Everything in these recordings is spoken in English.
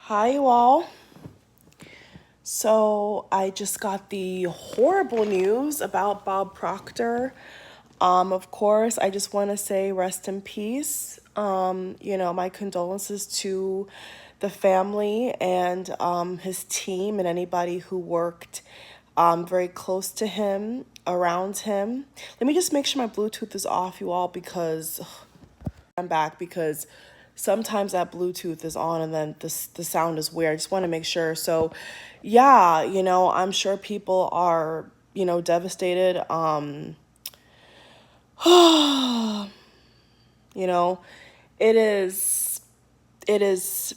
Hi, you all. So I just got the horrible news about Bob Proctor. Of course, I just want to say rest in peace. My condolences to the family and his team and anybody who worked very close to him, around him. Let me just make sure my Bluetooth is off, you all, because I'm back because sometimes that Bluetooth is on and then the sound is weird. I just want to make sure. So, yeah, I'm sure people are, devastated. You know, it is it is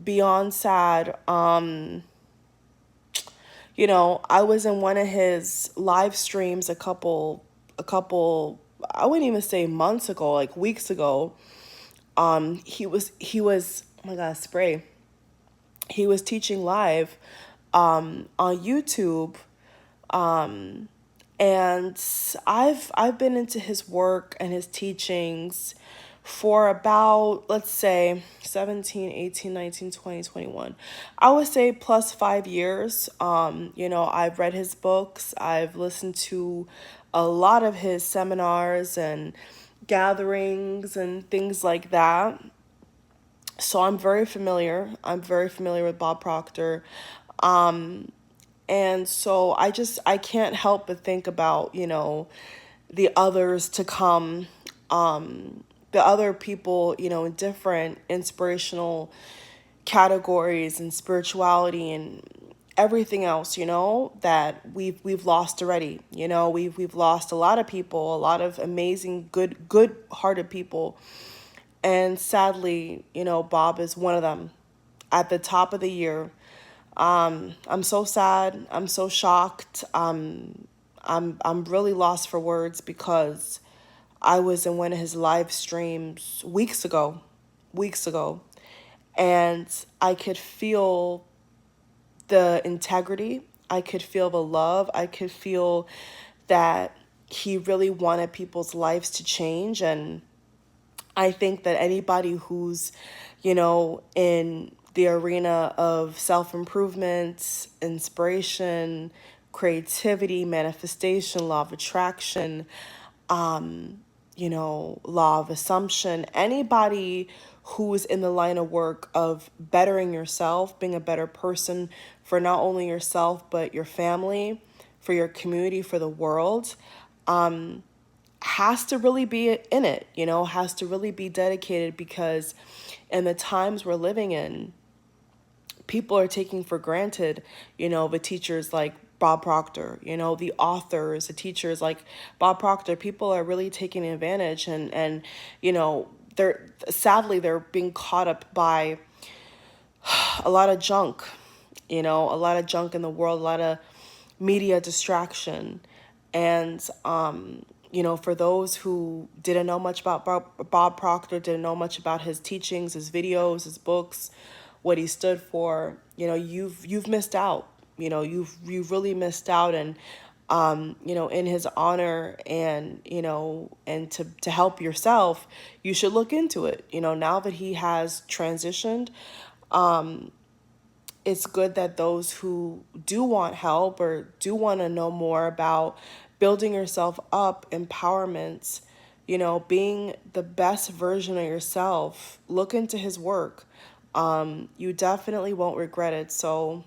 beyond sad. I was in one of his live streams a couple I wouldn't even say months ago, like weeks ago. He was oh my god, spray. He was teaching live on YouTube, and I've been into his work and his teachings for about, let's say, 17, 18, 19, 20, 21. I would say plus 5 years. I've read his books. I've listened to a lot of his seminars and gatherings and things like that. So I'm very familiar. I'm very familiar with Bob Proctor. And so I can't help but think about, the others to come, the other people, in different inspirational categories and spirituality and everything else, that we've lost already. We've lost a lot of people, a lot of amazing, good-hearted people. And sadly, Bob is one of them at the top of the year. I'm so sad. I'm so shocked. I'm really lost for words because I was in one of his live streams weeks ago, and I could feel the integrity. I could feel the love. I could feel that he really wanted people's lives to change. And I think that anybody who's, in the arena of self improvement, inspiration, creativity, manifestation, law of attraction, law of assumption, anybody who's in the line of work of bettering yourself, being a better person for not only yourself, but your family, for your community, for the world, has to really be in it, has to really be dedicated, because in the times we're living in, people are taking for granted, the teachers like Bob Proctor, the authors, the teachers like Bob Proctor. People are really taking advantage, and they're being caught up by a lot of junk, a lot of junk in the world, a lot of media distraction. And for those who didn't know much about Bob Proctor, didn't know much about his teachings, his videos, his books, what he stood for, you've missed out. You've really missed out. And in his honor, and and to help yourself, you should look into it. Now that he has transitioned, it's good that those who do want help or do want to know more about building yourself up, empowerment, being the best version of yourself, look into his work. You definitely won't regret it. So,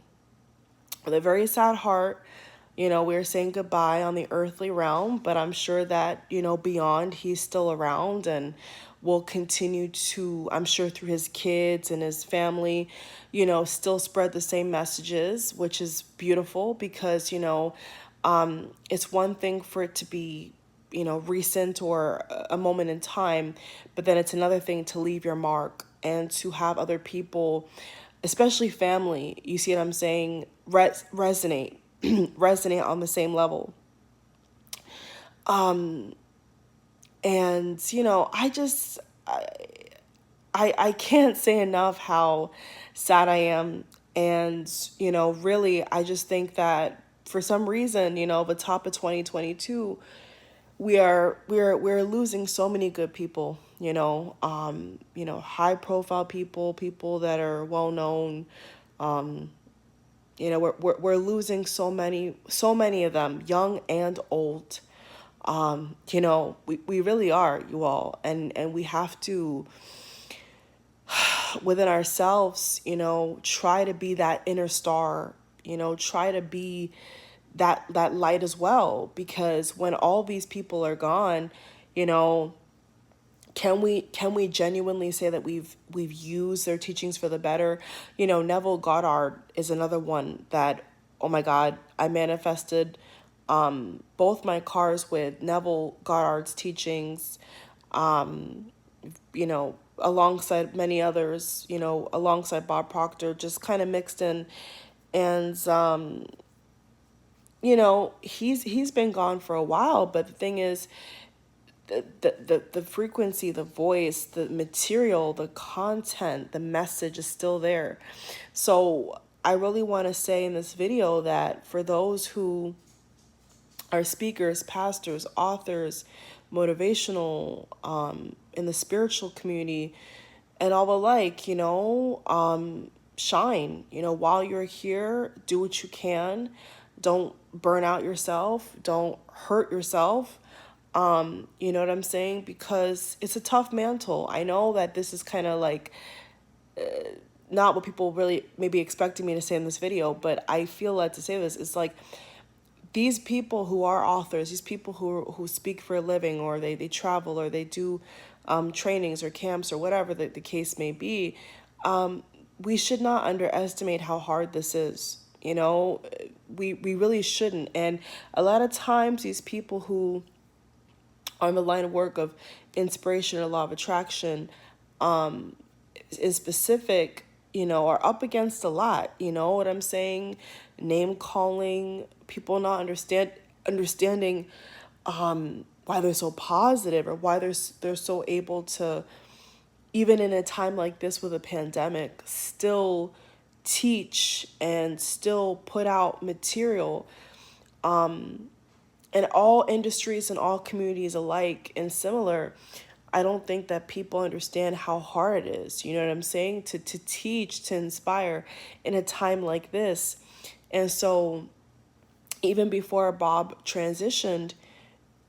with a very sad heart, we're saying goodbye on the earthly realm, but I'm sure that, beyond, he's still around and will continue to, I'm sure through his kids and his family, still spread the same messages, which is beautiful because, it's one thing for it to be, recent or a moment in time, but then it's another thing to leave your mark and to have other people, especially family, you see what I'm saying, resonate, resonate on the same level. And, I can't say enough how sad I am. And, really, I just think that for some reason, the top of 2022, we're losing so many good people. high profile people, people that are well known. We're losing so many of them, young and old. We really are, you all, and we have to, within ourselves, try to be that inner star, try to be that light as well, because when all these people are gone, you know, can we genuinely say that we've used their teachings for the better? Neville Goddard is another one that, oh my God, I manifested both my cars with Neville Goddard's teachings, alongside many others, alongside Bob Proctor, just kind of mixed in. And he's been gone for a while, but the thing is, the frequency, the voice, the material, the content, the message is still there. So I really want to say in this video that for those who are speakers, pastors, authors, motivational, in the spiritual community, and all the like, shine. While you're here, do what you can. Don't burn out yourself. Don't hurt yourself. You know what I'm saying? Because it's a tough mantle. I know that this is kind of like not what people really maybe expecting me to say in this video, but I feel led to say this. It's like these people who are authors, these people who speak for a living, or they travel, or they do trainings or camps or whatever the case may be, we should not underestimate how hard this is. We really shouldn't. And a lot of times these people who are in the line of work of inspiration and law of attraction, in specific, are up against a lot. You know what I'm saying? Name calling, people not understanding why they're so positive, or why they're so able to, even in a time like this with a pandemic, still teach and still put out material in all industries and all communities alike and similar. I don't think that people understand how hard it is, you know what I'm saying, to teach, to inspire in a time like this. And so even before Bob transitioned,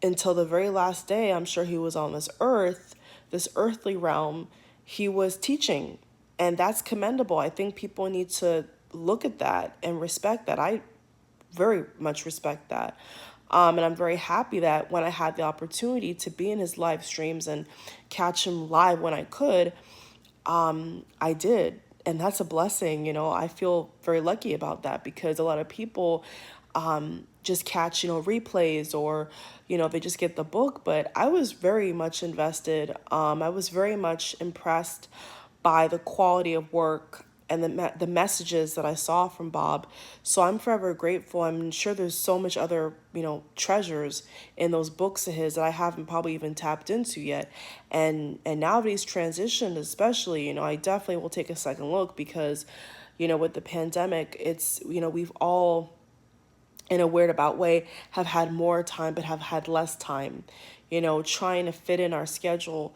until the very last day, I'm sure he was on this earth, this earthly realm, he was teaching. And that's commendable. I think people need to look at that and respect that. I very much respect that. And I'm very happy that when I had the opportunity to be in his live streams and catch him live when I could, I did. And that's a blessing. I feel very lucky about that, because a lot of people just catch, replays, or, they just get the book. But I was very much invested. I was very much impressed by the quality of work and the messages that I saw from Bob. So I'm forever grateful. I'm sure there's so much other, treasures in those books of his that I haven't probably even tapped into yet. And now that he's transitioned, especially, I definitely will take a second look, because, with the pandemic, it's, we've all, in a weird about way, have had more time but have had less time, trying to fit in our schedule,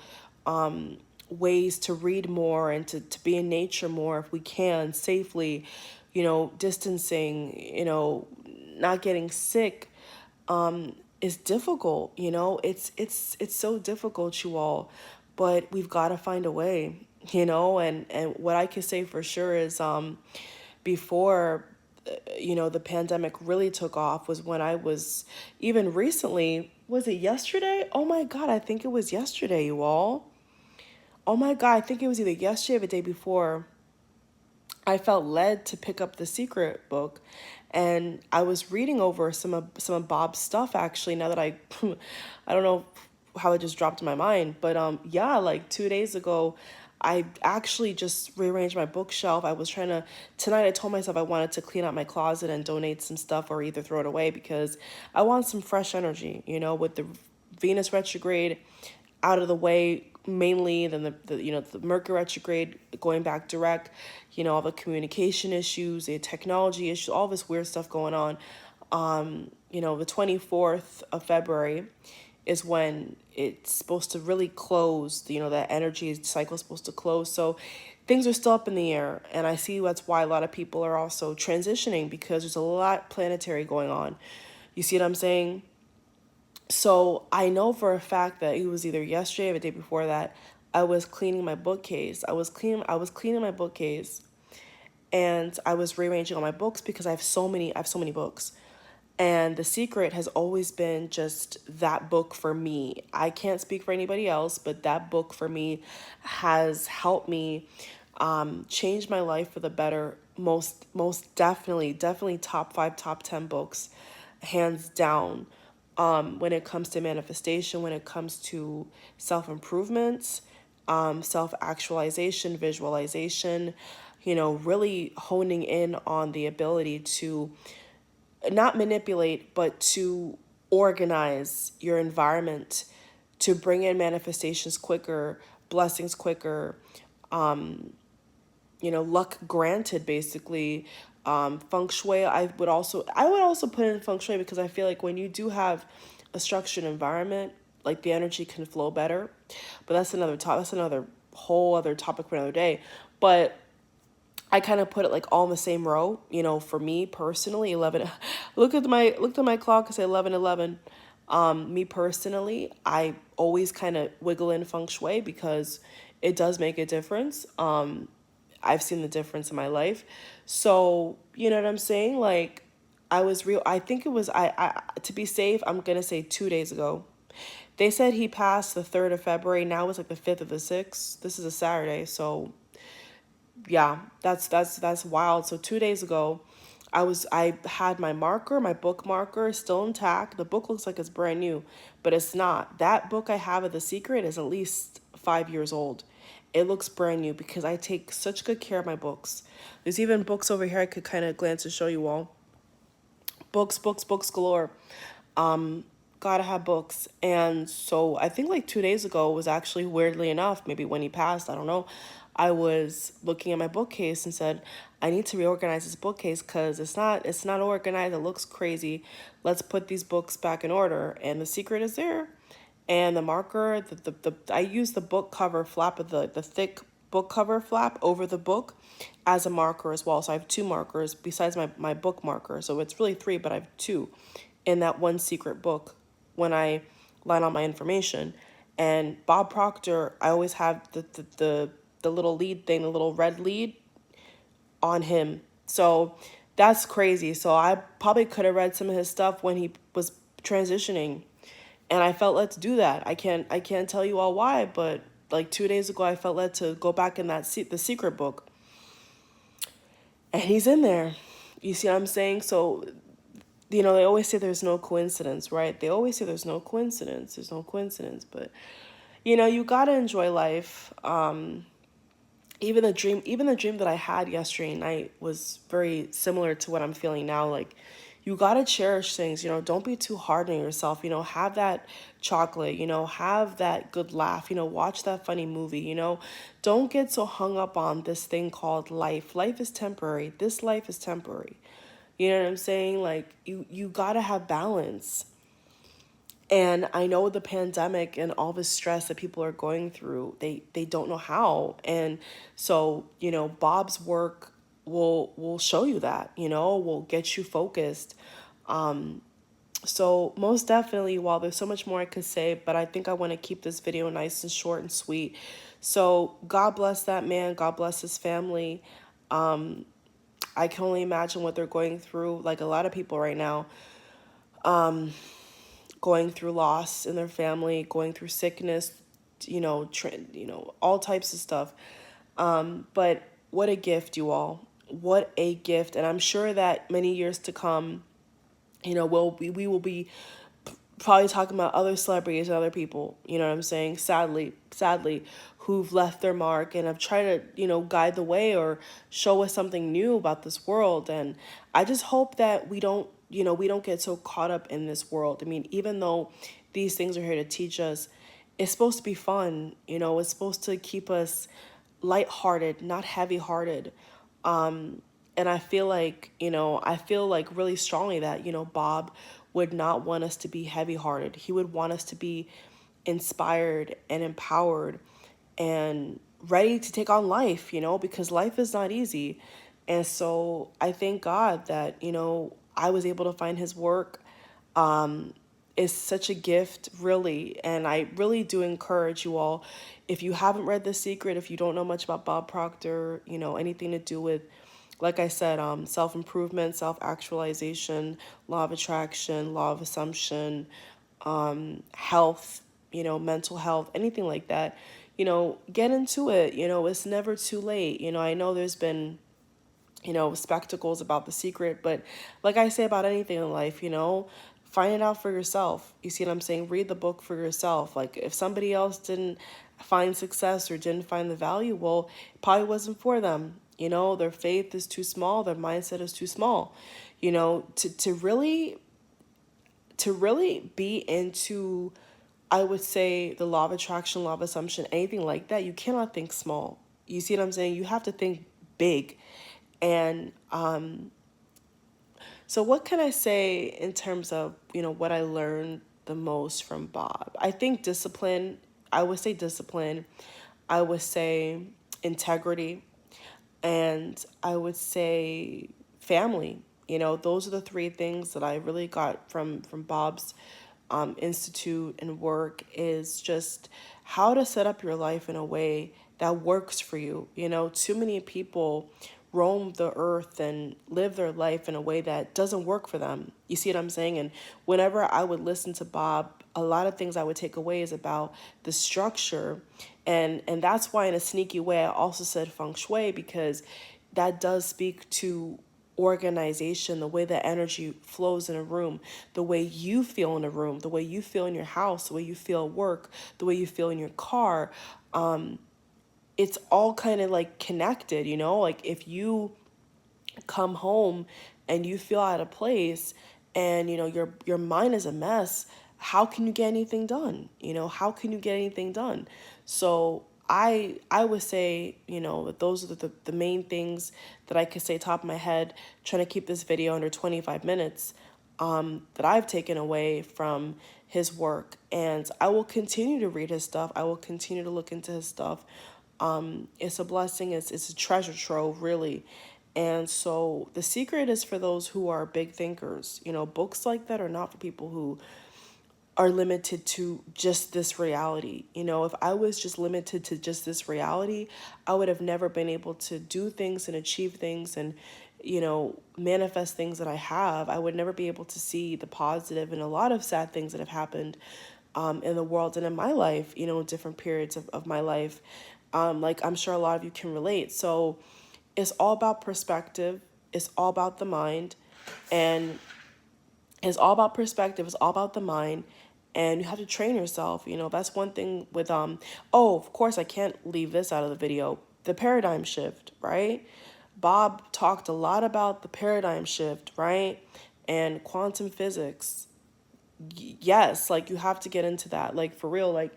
ways to read more and to be in nature more if we can safely, distancing, not getting sick, is difficult. It's so difficult, you all, but we've got to find a way, and what I can say for sure is before the pandemic really took off was when I was, even recently, was it yesterday? Oh my God, I think it was yesterday, you all. Oh my God, I think it was either yesterday or the day before. I felt led to pick up The Secret book, and I was reading over some of Bob's stuff, actually, now that I I don't know how it just dropped in my mind, but yeah, like 2 days ago, I actually just rearranged my bookshelf. I was trying to, tonight I told myself I wanted to clean out my closet and donate some stuff, or either throw it away, because I want some fresh energy, with the Venus retrograde out of the way, mainly, then the Mercury retrograde going back direct, all the communication issues, the technology issues, all this weird stuff going on. The 24th of February is when it's supposed to really close. That energy cycle is supposed to close. So things are still up in the air. And I see that's why a lot of people are also transitioning, because there's a lot planetary going on. You see what I'm saying? So I know for a fact that it was either yesterday or the day before that, I was cleaning my bookcase. I was cleaning my bookcase, and I was rearranging all my books because I have so many books. And The Secret has always been just that book for me. I can't speak for anybody else, but that book for me has helped me change my life for the better. Most definitely top 5, top 10 books, hands down. When it comes to manifestation, when it comes to self improvements, self actualization, visualization, really honing in on the ability to not manipulate, but to organize your environment to bring in manifestations quicker, blessings quicker, luck granted, basically. Feng shui, I would also put in feng shui, because I feel like when you do have a structured environment, like the energy can flow better. But that's another whole other topic for another day. But I kind of put it like all in the same row. For me personally, 11. Looked at my clock and say 11:11. Me personally, I always kind of wiggle in feng shui because it does make a difference. I've seen the difference in my life. So, you know what I'm saying? Like, I was real. I think it was, to be safe, I'm going to say 2 days ago. They said he passed the 3rd of February. Now it's like the 5th of the 6th. This is a Saturday. So, yeah, that's wild. So 2 days ago, I had my marker, my book marker, still intact. The book looks like it's brand new, but it's not. That book I have of The Secret is at least 5 years old. It looks brand new because I take such good care of my books. There's even books over here I could kind of glance and show you all. Books, books, books galore. Gotta have books. And so I think like 2 days ago was actually, weirdly enough, maybe when he passed, I don't know. I was looking at my bookcase and said, I need to reorganize this bookcase because it's not organized. It looks crazy. Let's put these books back in order. And The Secret is there. And the marker, I use the book cover flap of the thick book cover flap over the book as a marker as well. So I have two markers besides my book marker. So it's really three, but I have two in that one secret book when I line out my information. And Bob Proctor, I always have the little lead thing, the little red lead on him. So that's crazy. So I probably could have read some of his stuff when he was transitioning, and I felt led to do that. I can't tell you all why, but like 2 days ago I felt led to go back in the secret book, and he's in there. You see what I'm saying? So they always say there's no coincidence, right? They always say there's no coincidence. There's no coincidence, but you gotta enjoy life. Even the dream that I had yesterday night was very similar to what I'm feeling now. Like, you gotta cherish things. Don't be too hard on yourself. Have that chocolate. Have that good laugh. Watch that funny movie. Don't get so hung up on this thing called life. Life is temporary. This life is temporary. You know what I'm saying? Like, you gotta have balance. And I know the pandemic and all the stress that people are going through, they don't know how. And so, Bob's work will show you that, will get you focused. So most definitely, while there's so much more I could say, but I think I want to keep this video nice and short and sweet. So God bless that man. God bless his family. I can only imagine what they're going through, like a lot of people right now, going through loss in their family, going through sickness, all types of stuff. But what a gift, you all. What a gift. And I'm sure that many years to come, we will be probably talking about other celebrities and other people, you know what I'm saying? Sadly, who've left their mark and have tried to, guide the way or show us something new about this world. And I just hope that we don't get so caught up in this world. I mean, even though these things are here to teach us, it's supposed to be fun, it's supposed to keep us lighthearted, not heavy-hearted. And I feel like really strongly that, Bob would not want us to be heavy hearted. He would want us to be inspired and empowered and ready to take on life, because life is not easy. And so I thank God that, I was able to find his work. Is such a gift, really. And I really do encourage you all, if you haven't read The Secret, if you don't know much about Bob Proctor, anything to do with, like I said, self-improvement, self-actualization, law of attraction, law of assumption, health, mental health, anything like that, get into it. It's never too late. I know there's been, spectacles about The Secret, but like I say about anything in life, find it out for yourself. You see what I'm saying? Read the book for yourself. Like, if somebody else didn't find success or didn't find the value, well, it probably wasn't for them. Their faith is too small, their mindset is too small. To really be into, I would say, the law of attraction, law of assumption, anything like that, you cannot think small. You see what I'm saying? You have to think big. And so what can I say in terms of, what I learned the most from Bob? I think discipline. I would say discipline. I would say integrity. And I would say family. Those are the three things that I really got from Bob's institute and work, is just how to set up your life in a way that works for you. Too many people roam the earth and live their life in a way that doesn't work for them. You see what I'm saying? And whenever I would listen to Bob, a lot of things I would take away is about the structure. And that's why, in a sneaky way, I also said feng shui, because that does speak to organization, the way that energy flows in a room, the way you feel in a room, the way you feel in your house, the way you feel at work, the way you feel in your car. It's all kind of like connected, like if you come home and you feel out of place, and your mind is a mess, how can you get anything done? How can you get anything done? So I would say, that those are the main things that I could say top of my head, trying to keep this video under 25 minutes, that I've taken away from his work. And I will continue to read his stuff. I will continue to look into his stuff. It's a blessing. It's a treasure trove, really. And so The Secret is for those who are big thinkers. Books like that are not for people who are limited to just this reality. If I was just limited to just this reality, I would have never been able to do things and achieve things and, manifest things that I have. I would never be able to see the positive in a lot of sad things that have happened in the world and in my life, different periods of my life. Like, I'm sure a lot of you can relate. So it's all about perspective. It's all about the mind. And it's all about perspective. It's all about the mind. And you have to train yourself. That's one thing with, of course, I can't leave this out of the video. The paradigm shift, right? Bob talked a lot about the paradigm shift, right? And quantum physics. Yes, like, you have to get into that. Like, for real, like,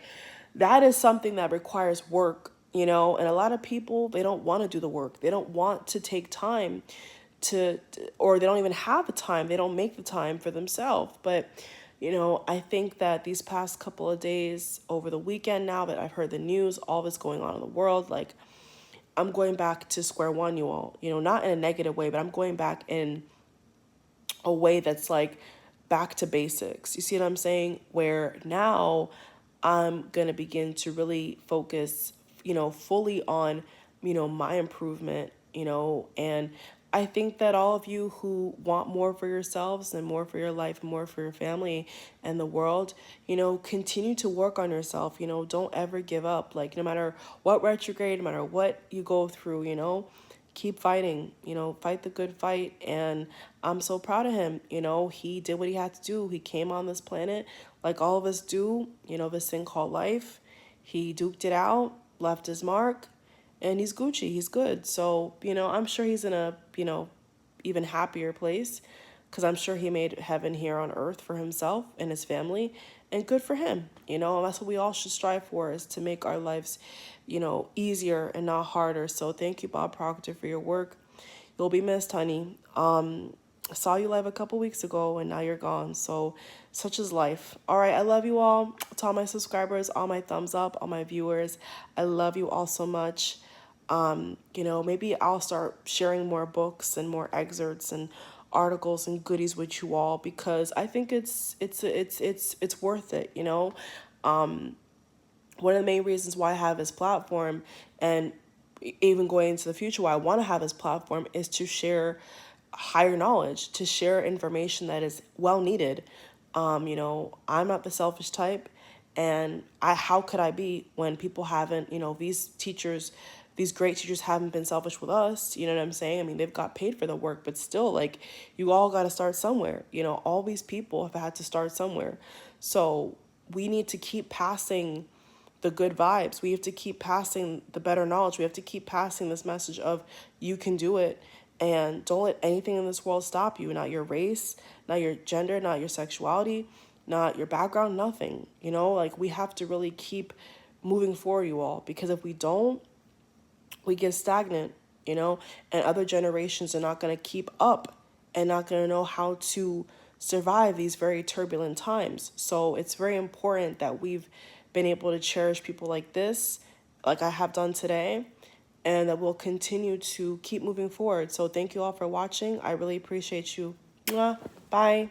that is something that requires work, and a lot of people, they don't want to do the work. They don't want to take time or they don't even have the time. They don't make the time for themselves. But, I think that these past couple of days over the weekend, now that I've heard the news, all that's going on in the world, like, I'm going back to square one, you all, not in a negative way, but I'm going back in a way that's like back to basics. You see what I'm saying? Where now I'm going to begin to really focus, fully on, my improvement, and I think that all of you who want more for yourselves and more for your life and more for your family and the world, continue to work on yourself. Don't ever give up. Like, no matter what retrograde, no matter what you go through, keep fighting, fight the good fight. And I'm so proud of him. He did what he had to do. He came on this planet like all of us do, this thing called life. He duked it out, left his mark, and he's Gucci. He's good. So, I'm sure he's in a, even happier place, because I'm sure he made heaven here on earth for himself and his family, and good for him. And that's what we all should strive for, is to make our lives, easier and not harder. So thank you, Bob Proctor, for your work. You'll be missed, honey. saw you live a couple weeks ago and now you're gone. So such is life. All right, I love you all. To all my subscribers, all my thumbs up, all my viewers, I love you all so much. Maybe I'll start sharing more books and more excerpts and articles and goodies with you all, because I think it's worth it. One of the main reasons why I have this platform, and even going into the future why I want to have this platform, is to share higher knowledge, to share information that is well needed. I'm not the selfish type, and how could I be when people haven't, these great teachers haven't been selfish with us. You know what I'm saying? I mean, they've got paid for the work, but still, like, you all got to start somewhere. All these people have had to start somewhere. So we need to keep passing the good vibes. We have to keep passing the better knowledge. We have to keep passing this message of you can do it, and don't let anything in this world stop you. Not your race, not your gender, not your sexuality, not your background, nothing. Like, we have to really keep moving forward, you all, because if we don't, we get stagnant, and other generations are not going to keep up and not going to know how to survive these very turbulent times. So it's very important that we've been able to cherish people like this, like I have done today, and that we'll continue to keep moving forward. So thank you all for watching. I really appreciate you. Mwah. Bye.